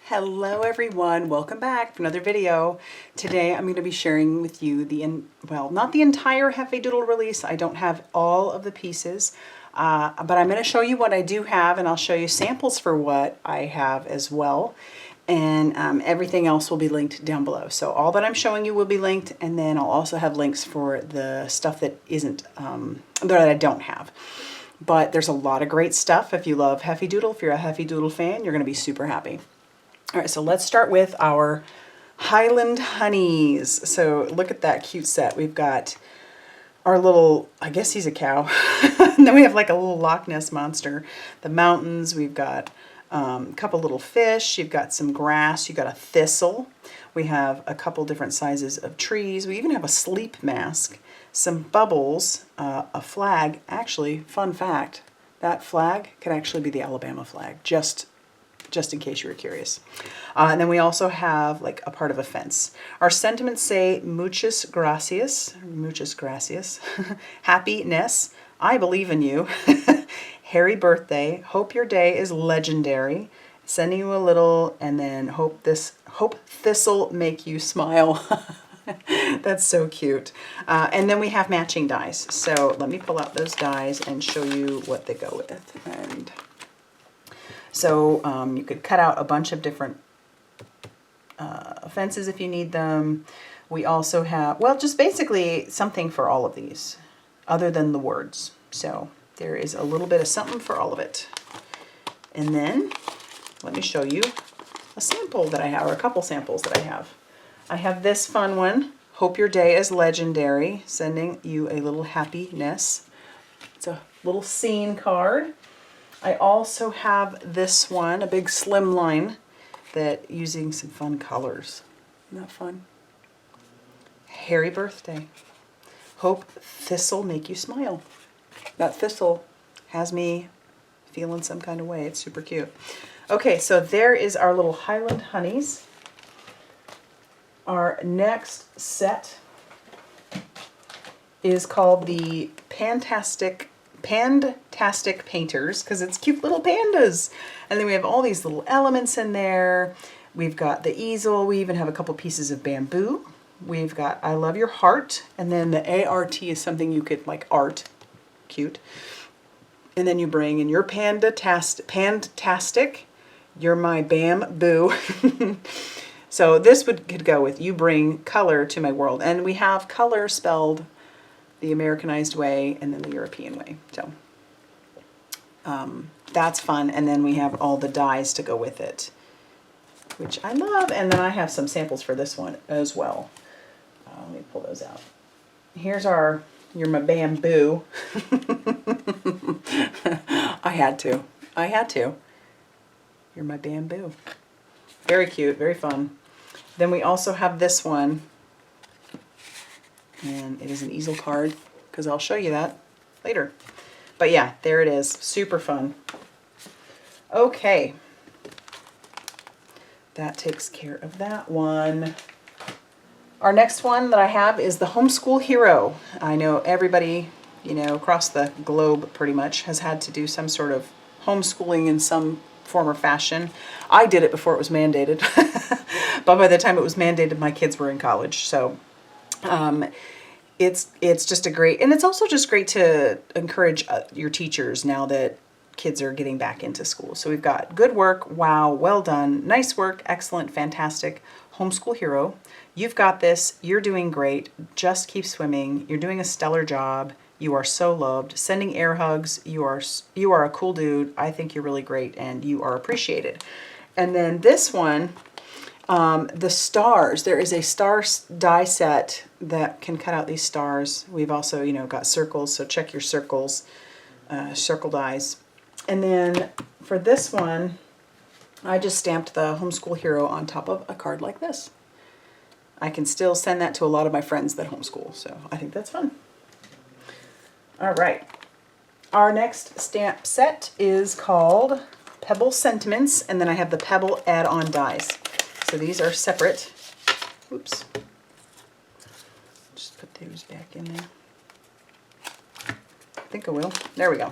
Hello everyone, welcome back for another video. Today I'm going to be sharing with you not the entire Heffy Doodle release. I don't have all of the pieces, but I'm going to show you what I do have, and I'll show you samples for what I have as well. And everything else will be linked down below. So all that I'm showing you will be linked, and then I'll also have links for the stuff that isn't, that I don't have. But there's a lot of great stuff. If you love Heffy Doodle, if you're a Heffy Doodle fan, you're going to be super happy. All right, so let's start with our Highland honeys. So look at that cute set. We've got our little, I guess he's a cow. And then we have like a little Loch Ness monster. The mountains, we've got a couple little fish. You've got some grass. You've got a thistle. We have a couple different sizes of trees. We even have a sleep mask, some bubbles, a flag. Actually, fun fact, that flag could actually be the Alabama flag, just in case you were curious. And then we also have like a part of a fence. Our sentiments say muchas gracias, happiness, I believe in you, Harry birthday, hope your day is legendary, sending you a little, and then hope this'll make you smile. That's so cute. And then we have matching dies. So let me pull out those dies and show you what they go with. And so you could cut out a bunch of different fences if you need them. We also have, well, just basically something for all of these, other than the words. So there is a little bit of something for all of it. And then let me show you a sample that I have, or a couple samples that I have. I have this fun one, hope your day is legendary, sending you a little happiness. It's a little scene card. I also have this one, a big Slimline, that using some fun colors. Isn't that fun? Harry birthday. Hope this'll make you smile. That thistle has me feeling some kind of way. It's super cute. Okay, so there is our little Highland honeys. Our next set is called the Pantastic painters, because it's cute little pandas. And then we have all these little elements in there. We've got the easel. We even have a couple pieces of bamboo. We've got I love your heart, and then the ART is something you could like art, cute. And then you bring in your Pantastic, you're my bamboo. So this could go with you bring color to my world, and we have color spelled the Americanized way and then the European way. So that's fun. And then we have all the dies to go with it, which I love. And then I have some samples for this one as well. Let me pull those out. Here's our, you're my bamboo. I had to. You're my bamboo. Very cute, very fun. Then we also have this one. And it is an easel card, because I'll show you that later. But yeah, there it is. Super fun. Okay. That takes care of that one. Our next one that I have is the Homeschool Hero. I know everybody, you know, across the globe pretty much has had to do some sort of homeschooling in some form or fashion. I did it before it was mandated. But by the time it was mandated, my kids were in college. So it's just a great, and it's also just great to encourage your teachers now that kids are getting back into school. So we've got good work, wow, well done, nice work, excellent, fantastic, Homeschool Hero. You've got this, you're doing great, just keep swimming, you're doing a stellar job, you are so loved, sending air hugs, you are a cool dude, I think you're really great, and you are appreciated. And then this one, the stars, there is a star die set that can cut out these stars. We've also, you know, got circles, so check your circles, circle dies. And then for this one, I just stamped the Homeschool Hero on top of a card like this. I can still send that to a lot of my friends that homeschool, so I think that's fun. All right. Our next stamp set is called Pebble Sentiments, and then I have the Pebble add-on dies. So these are separate. Oops. Just put those back in there. I think I will. There we go.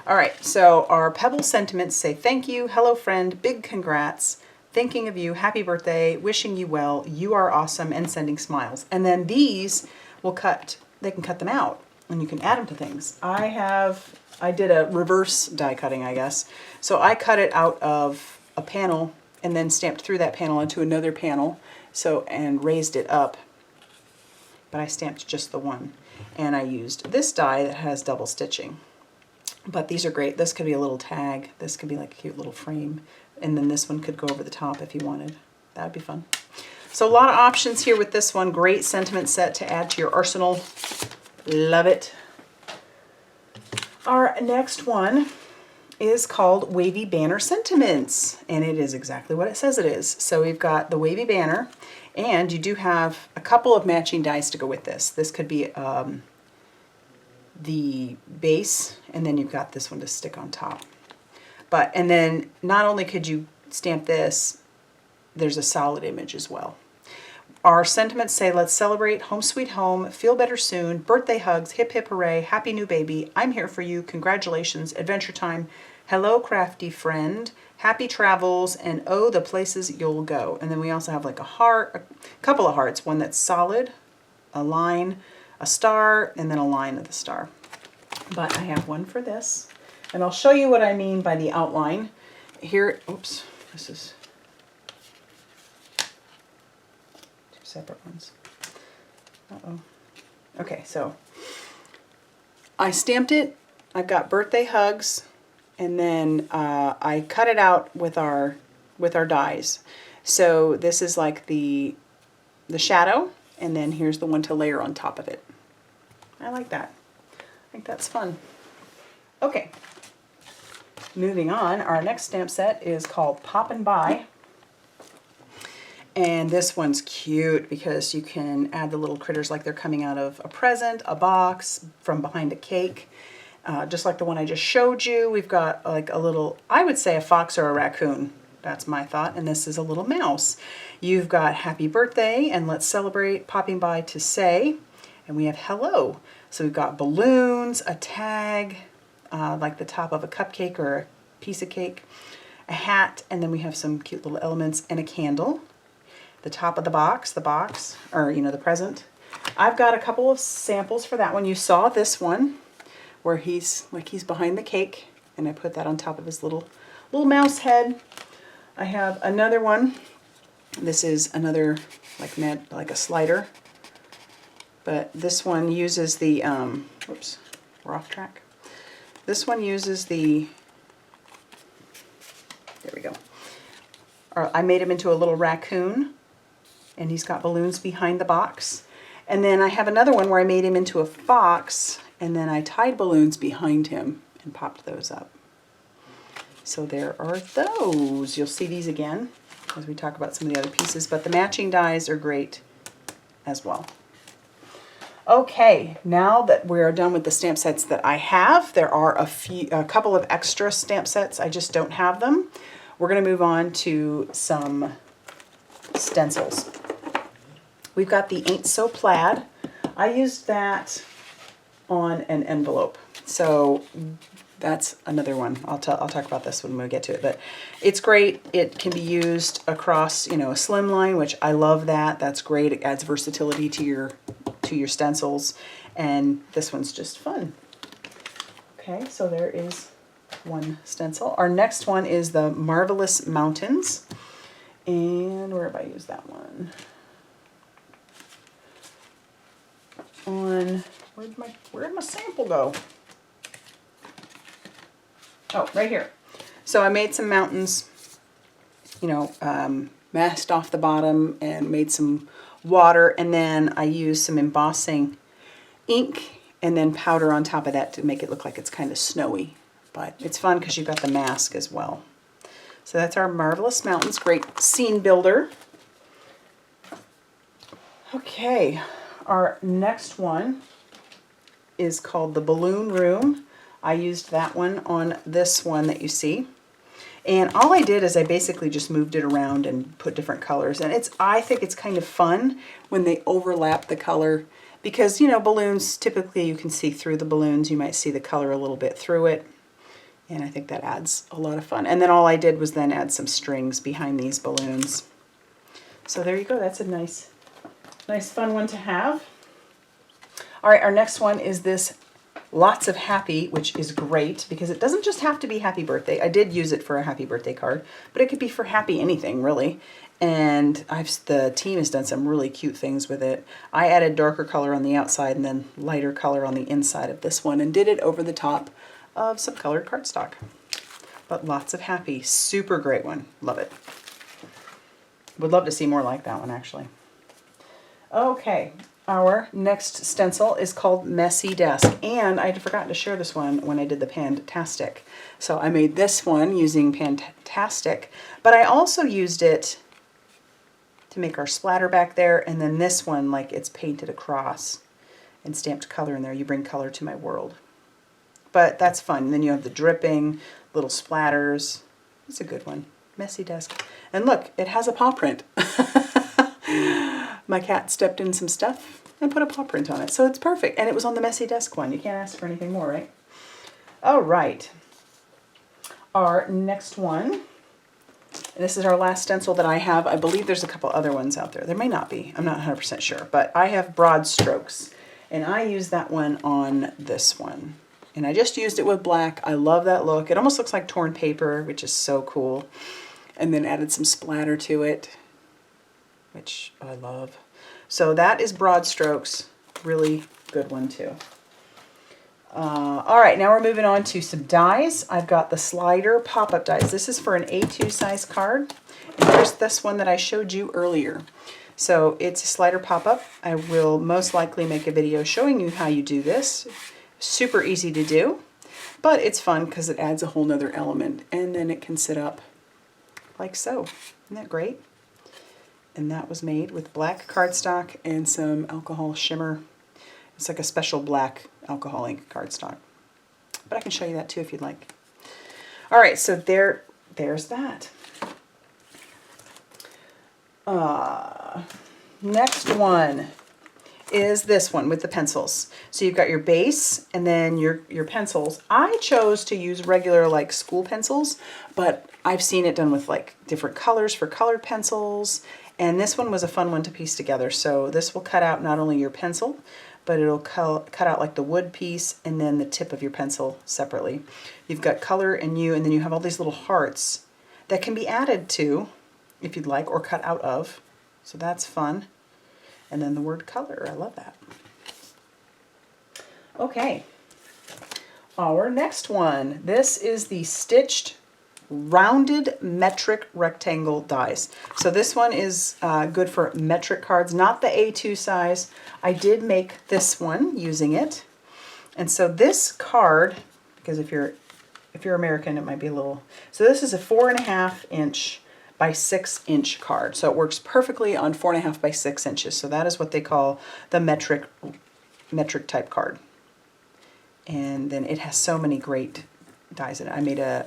All right, so our Pebble sentiments say thank you, hello friend, big congrats, thinking of you, happy birthday, wishing you well, you are awesome, and sending smiles. And then these will cut, they can cut them out and you can add them to things. I did a reverse die cutting, I guess. So I cut it out of a panel and then stamped through that panel into another panel, so, and raised it up. But I stamped just the one. And I used this die that has double stitching. But these are great. This could be a little tag. This could be like a cute little frame. And then this one could go over the top if you wanted. That would be fun. So a lot of options here with this one. Great sentiment set to add to your arsenal. Love it. Our next one is called Wavy Banner Sentiments. And it is exactly what it says it is. So we've got the Wavy Banner. And you do have a couple of matching dies to go with this. This could be the base, and then you've got this one to stick on top. And then not only could you stamp this, there's a solid image as well. Our sentiments say, let's celebrate, home sweet home, feel better soon, birthday hugs, hip hip hooray, happy new baby, I'm here for you, congratulations, adventure time, hello crafty friend, happy travels, and oh, the places you'll go. And then we also have like a heart, a couple of hearts, one that's solid, a line, a star, and then a line of the star. But I have one for this, and I'll show you what I mean by the outline. Here, oops, this is two separate ones. Uh-oh. Okay, so I stamped it. I've got birthday hugs, and then I cut it out with our dies. So this is like the shadow, and then here's the one to layer on top of it. I like that. I think that's fun. Okay, moving on. Our next stamp set is called Poppin' By. And this one's cute because you can add the little critters like they're coming out of a present, a box, from behind a cake. Just like the one I just showed you, we've got like a little, I would say a fox or a raccoon. That's my thought. And this is a little mouse. You've got happy birthday and let's celebrate, popping by to say, and we have hello. So we've got balloons, a tag, like the top of a cupcake or a piece of cake, a hat, and then we have some cute little elements and a candle. The top of the box, or you know, the present. I've got a couple of samples for that one. You saw this one where he's behind the cake, and I put that on top of his little mouse head. I have another one. This is another like a slider, but this one uses the whoops, we're off track. This one uses the, there we go. I made him into a little raccoon, and he's got balloons behind the box. And then I have another one where I made him into a fox, and then I tied balloons behind him and popped those up. So there are those. You'll see these again as we talk about some of the other pieces, but the matching dies are great as well. Okay, now that we're done with the stamp sets that I have, there are a couple of extra stamp sets. I just don't have them. We're going to move on to some stencils. We've got the Ain't So Plaid. I used that on an envelope, so that's another one. I'll talk about this when we get to it, but it's great. It can be used across, you know, a slimline, which I love that. That's great. It adds versatility to your stencils, and this one's just fun. Okay, so there is one stencil. Our next one is the Marvelous Mountains, and where have I used that one? On where'd my sample go? Oh, right here. So I made some mountains, you know, masked off the bottom and made some water, and then I used some embossing ink and then powder on top of that to make it look like it's kind of snowy. But it's fun because you've got the mask as well. So that's our Marvelous Mountains. Great scene builder. Okay, our next one is called the Balloon Room. I used that one on this one that you see. And all I did is I basically just moved it around and put different colors. And I think it's kind of fun when they overlap the color, because, you know, balloons, typically you can see through the balloons. You might see the color a little bit through it. And I think that adds a lot of fun. And then all I did was then add some strings behind these balloons. So there you go. That's a nice fun one to have. All right, our next one is this Lots of Happy, which is great because it doesn't just have to be happy birthday. I did use it for a happy birthday card, but it could be for happy anything, really. And the team has done some really cute things with it. I added darker color on the outside and then lighter color on the inside of this one and did it over the top of some colored cardstock. But Lots of Happy, super great one. Love it. Would love to see more like that one, actually. Okay, our next stencil is called Messy Desk, and I had forgotten to share this one when I did the Pandtastic. So I made this one using Pantastic, but I also used it to make our splatter back there, and then this one, like, it's painted across and stamped color in there. You bring color to my world. But that's fun. And then you have the dripping, little splatters. It's a good one. Messy Desk. And look, it has a paw print. My cat stepped in some stuff and put a paw print on it. So it's perfect. And it was on the Messy Desk one. You can't ask for anything more, right? All right. Our next one. This is our last stencil that I have. I believe there's a couple other ones out there. There may not be. I'm not 100% sure. But I have Broad Strokes. And I use that one on this one. And I just used it with black. I love that look. It almost looks like torn paper, which is so cool. And then added some splatter to it, which I love. So that is Broad Strokes. Really good one too. All right, now we're moving on to some dies. I've got the slider pop-up dies. This is for an A2 size card. And here's this one that I showed you earlier. So it's a slider pop-up. I will most likely make a video showing you how you do this. Super easy to do, but it's fun because it adds a whole nother element, and then it can sit up like so. Isn't that great? And that was made with black cardstock and some alcohol shimmer. It's like a special black alcohol ink cardstock. But I can show you that too if you'd like. All right, so there's that. Next one is this one with the pencils. So you've got your base and then your pencils. I chose to use regular like school pencils, but I've seen it done with like different colors for colored pencils. And this one was a fun one to piece together. So this will cut out not only your pencil, but it'll cut out like the wood piece and then the tip of your pencil separately. You've got color and then you have all these little hearts that can be added to, if you'd like, or cut out of. So that's fun. And then the word color, I love that. Okay, our next one. This is the stitched rounded metric rectangle dies. So this one is good for metric cards, not the A2 size. I did make this one using it. And so this card, because if you're American, it might be a little, so this is a 4.5 inch by 6 inch card. So it works perfectly on 4.5 by 6 inches. So that is what they call the metric type card. And then it has so many great dies in it. I made a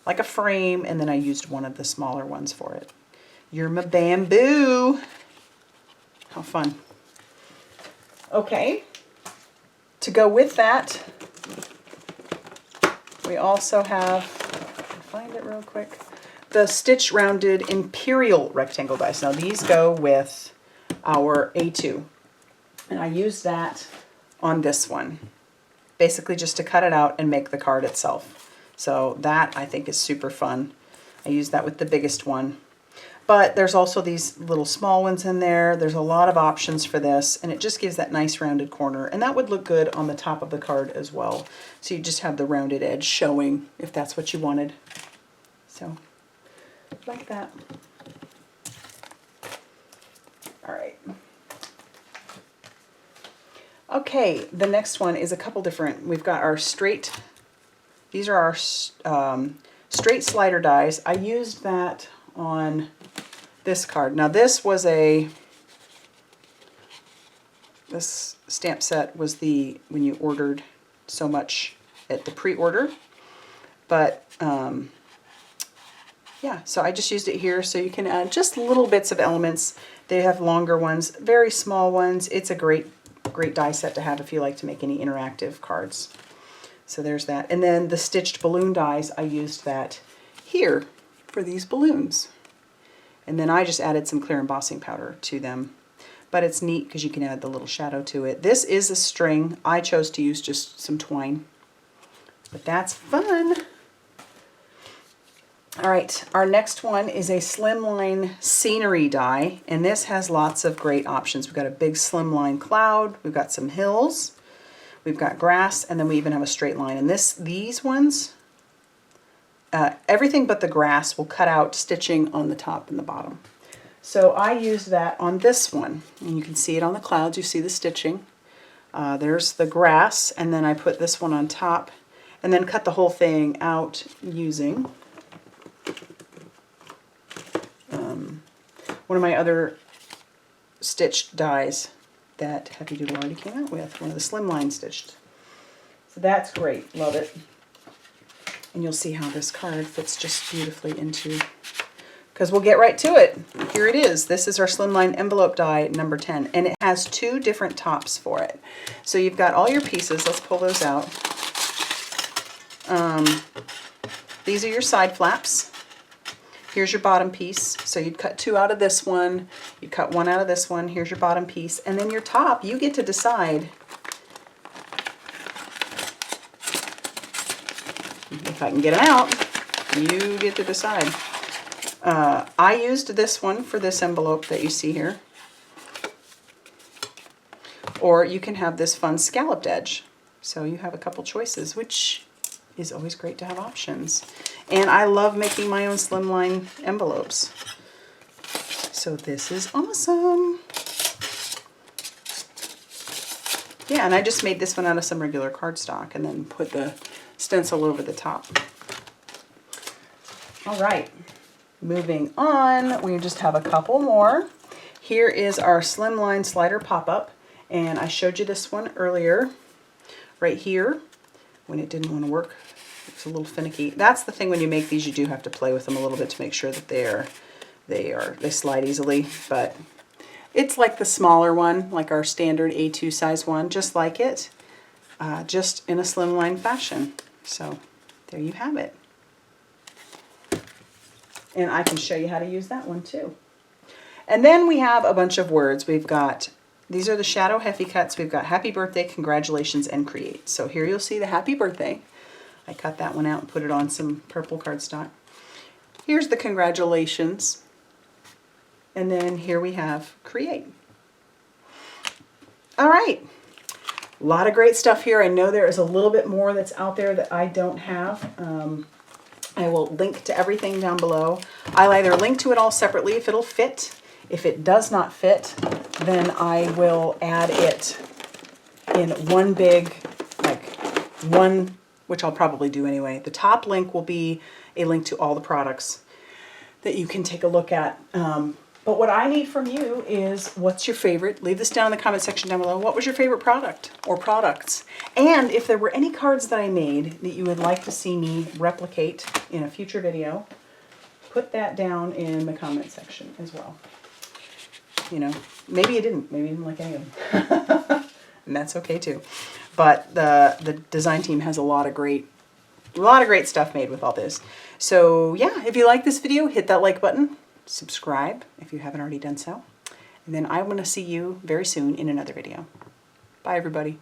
like a frame, and then I used one of the smaller ones for it. You're my bamboo. How fun. Okay, to go with that, we also have, find it real quick, the stitch rounded Imperial rectangle dies. Now these go with our A2, and I used that on this one, basically just to cut it out and make the card itself. So that I think is super fun. I used that with the biggest one. But there's also these little small ones in there. There's a lot of options for this, and it just gives that nice rounded corner. And that would look good on the top of the card as well. So you just have the rounded edge showing if that's what you wanted. So, like that. All right. Okay, the next one is a couple different. We've got our straight, these are our straight slider dies. I used that on this card. Now this was this stamp set was when you ordered so much at the pre-order. But yeah, so I just used it here, so you can add just little bits of elements. They have longer ones, very small ones. It's a great die set to have if you like to make any interactive cards. So there's that. And then the stitched balloon dies, I used that here for these balloons. And then I just added some clear embossing powder to them. But it's neat because you can add the little shadow to it. This is a string. I chose to use just some twine. But that's fun. All right, our next one is a Slimline scenery die, and this has lots of great options. We've got a big slimline cloud, we've got some hills, we've got grass, and then we even have a straight line. And these ones, everything but the grass will cut out stitching on the top and the bottom. So I used that on this one, and you can see it on the clouds. You see the stitching. There's the grass, and then I put this one on top, and then cut the whole thing out using one of my other stitched dies that Heffy Doodle already came out with, one of the Slimline stitched. So that's great, love it. And you'll see how this card fits just beautifully into, because we'll get right to it. Here it is. This is our Slimline envelope die number 10, and it has 2 different tops for it. So you've got all your pieces. Let's pull those out. These are your side flaps. Here's your bottom piece. So you'd cut 2 out of this one, you'd cut 1 out of this one, here's your bottom piece, and then your top, you get to decide if I can get them out. You get to decide. I used this one for this envelope that you see here. Or you can have this fun scalloped edge. So you have a couple choices, which is always great to have options. And I love making my own Slimline envelopes. So this is awesome. Yeah, and I just made this one out of some regular cardstock and then put the stencil over the top. All right, moving on, we just have a couple more. Here is our Slimline slider pop-up, and I showed you this one earlier, right here, when it didn't want to work. It's a little finicky. That's the thing when you make these, you do have to play with them a little bit to make sure that they slide easily, but it's like the smaller one, like our standard A2 size one, just like it, just in a Slimline fashion. So there you have it. And I can show you how to use that one too. And then we have a bunch of words. We've got, these are the Shadow Heffy cuts. We've got happy birthday, congratulations, and create. So here you'll see the happy birthday. I cut that one out and put it on some purple cardstock. Here's the congratulations. And then here we have create. All right. A lot of great stuff here. I know there is a little bit more that's out there that I don't have. I will link to everything down below. I'll either link to it all separately if it'll fit. If it does not fit, then I will add it in one big, like one, which I'll probably do anyway. The top link will be a link to all the products that you can take a look at. But what I need from you is, what's your favorite? Leave this down in the comment section down below. What was your favorite product or products? And if there were any cards that I made that you would like to see me replicate in a future video, put that down in the comment section as well. You know, maybe you didn't like any of them. And that's okay too. But the design team has a lot of great stuff made with all this. So yeah, if you like this video, hit that like button. Subscribe if you haven't already done so. And then I'm going to see you very soon in another video. Bye, everybody.